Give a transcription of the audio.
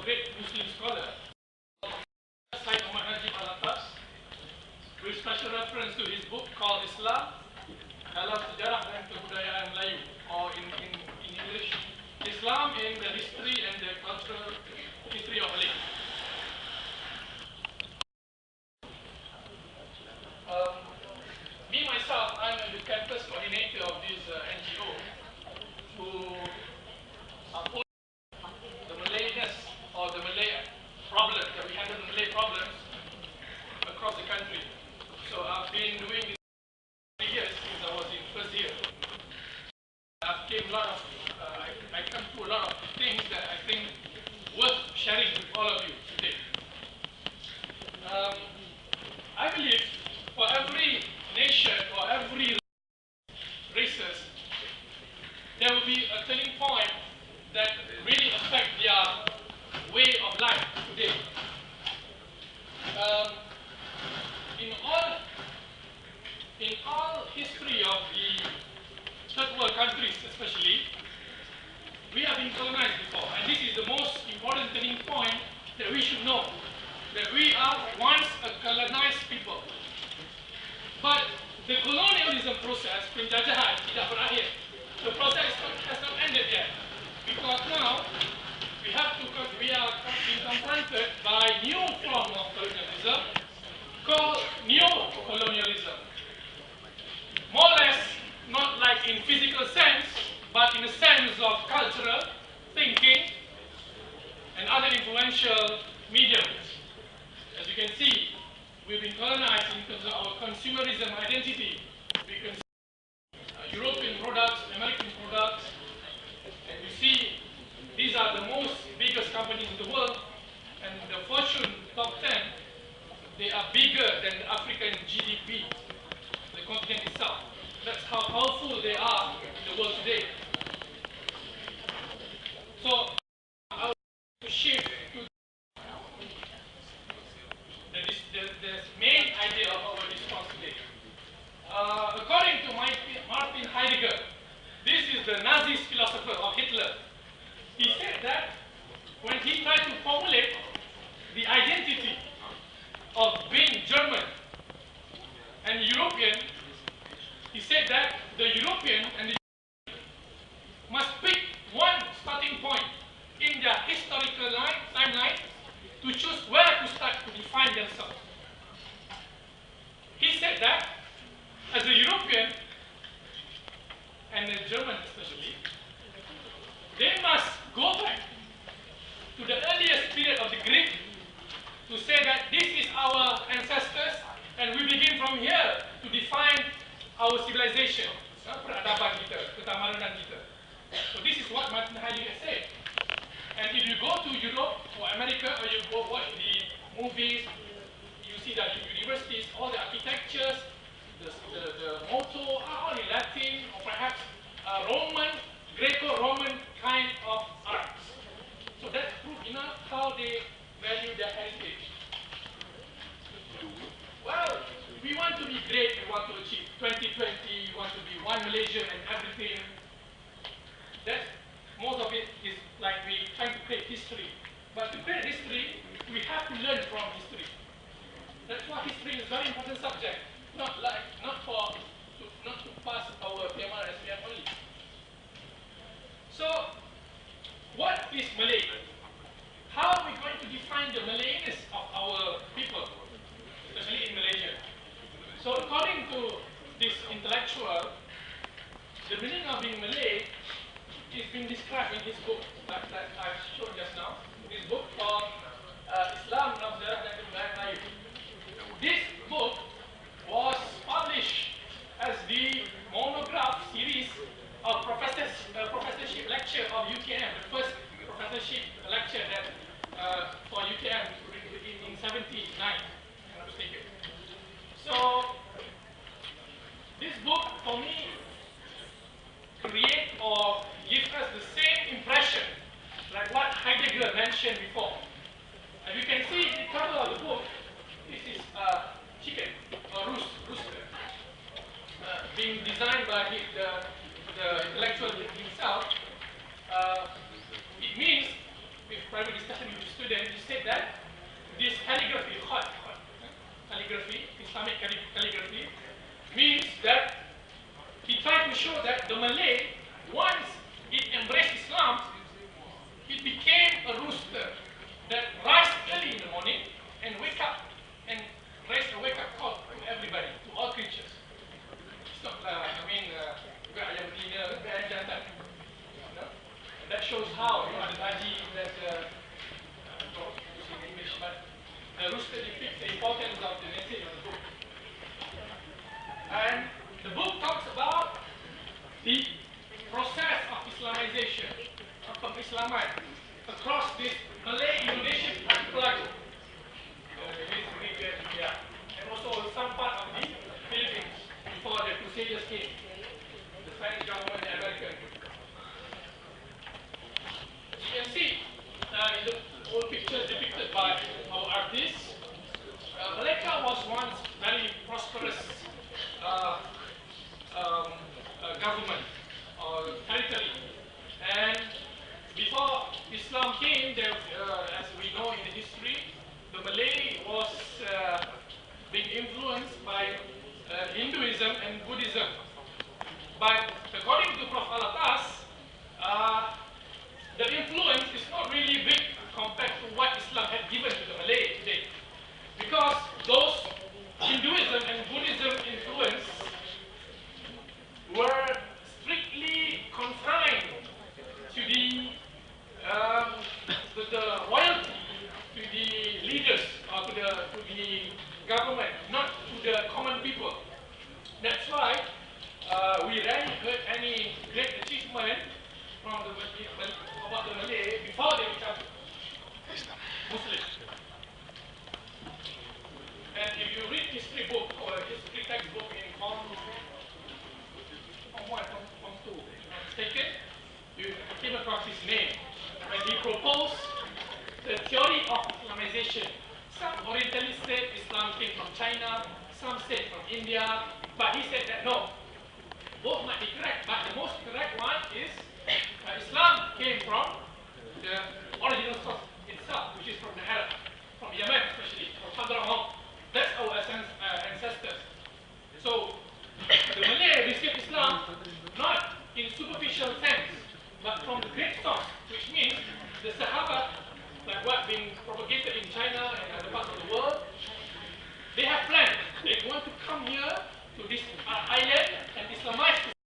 great Muslim scholar, al-Attas, with special reference to his book called Islam dalam Sejarah dan Kebudayaan Melayu, or in English, Islam in the history and the cultural history of Malay. Me myself, I'm the campus coordinator of this NGO who uphold the Malayness or the Malay problem, that we handle the Malay problems across the country. So I've been doing this for 3 years since I was in first year. I come to a lot of things that I think worth sharing with all of you today. I believe for every nation or every races, there will be a turning point that really affect their way of life today. In all history of the third world countries especially, we have been colonized before, and this is the most important turning point that we should know, that we are once a colonized people. But the colonialism process, penjajahan, tidak berakhir. The process has not ended yet, because now we are being confronted by new form of colonialism called neo-colonialism. More or less, not like in physical sense, but in a sense of cultural thinking and other influential mediums. As you can see, we've been colonized in terms of our consumerism identity. We can see European products, American products, and you see these are the most biggest companies in the world, and the Fortune top 10, they are bigger than the African GDP, the continent itself. That's how powerful they are in the world today. So, I would like to shift to the main idea of our discourse today. According to Martin Heidegger, this is the Nazi philosopher of Hitler. He said that when he tried to formulate the identity of being German and European, he said that the European and the must pick one starting point in their historical timeline to choose where to start to define themselves. He said that as a European, and a German especially, they must go back to the earliest period of the Greek to say that this is our ancestors, and we begin from here to define our civilization, peradaban kita, ketamadunan kita. So this is what Martin Heidegger said. And if you go to Europe or America, or you go watch the movies, you see that universities, all the architectures, the motto are all in Latin, or perhaps Roman, Greco-Roman kind of arts. So that's proof enough how they value their heritage. Well, we want to be great, we want to achieve 2020, we want to be one Malaysia and everything. That's, most of it is like we trying to create history. But to create history, we have to learn from history. That's why history is a very important subject. Not to pass our PMR and SPM only. So, what is Malay? How are we going to define the Malayness of our people, especially in Malaysia? So, according to this intellectual, the meaning of being Malay is being described in his book that I showed just now. This book called Islam, Sejarah dan Kebudayaan Melayu. This book was published as the monograph series of professorship lecture of UTM, the first professorship lecture that for UTM in 79, if I'm not mistaken. So this book for me create or give us the same impression like what Heidegger mentioned before. As you can see in the cover of the book, this is a chicken or rooster being designed by the intellectual himself. It means, with private discussion with the that shows how, you know, the Taji that not using English, but the rooster depicts the importance of the message of the book. And the book talks about the process of Islamization, of Islaman, across this Malay-Indonesian archipelago. And also some part of the Philippines before the Crusaders came, the Spanish government, the American. You can see in the old pictures depicted by our artists, Malacca was once very prosperous government or territory, and before Islam came, there, as we know in the history, the Malay was being influenced by Hinduism and Buddhism. But according to Prof. Al-Attas, the influence is not really big compared to what Islam had given to the Malay today. Because those Hinduism and Buddhism influence were strictly confined to the loyalty to the leaders or to the government, not to the common people. That's why we rarely heard any great achievement from about the Malay before they become Muslims. And if you read history book or history textbook in Form 1, Form 2, if I'm not mistaken, you came across his name when he proposed the theory of Islamization. Some Orientalists said Islam came from China, some said from India, but he said that no, both might be correct, but the most correct one is Islam came from the original source itself, which is from the Arab, from Yemen especially, from Hadramaut. That's our ancestors. So the Malay received Islam not in superficial sense, but from the great source, which means the Sahaba, like what being propagated in China and other parts of the world, they have planned. They want to come here to this island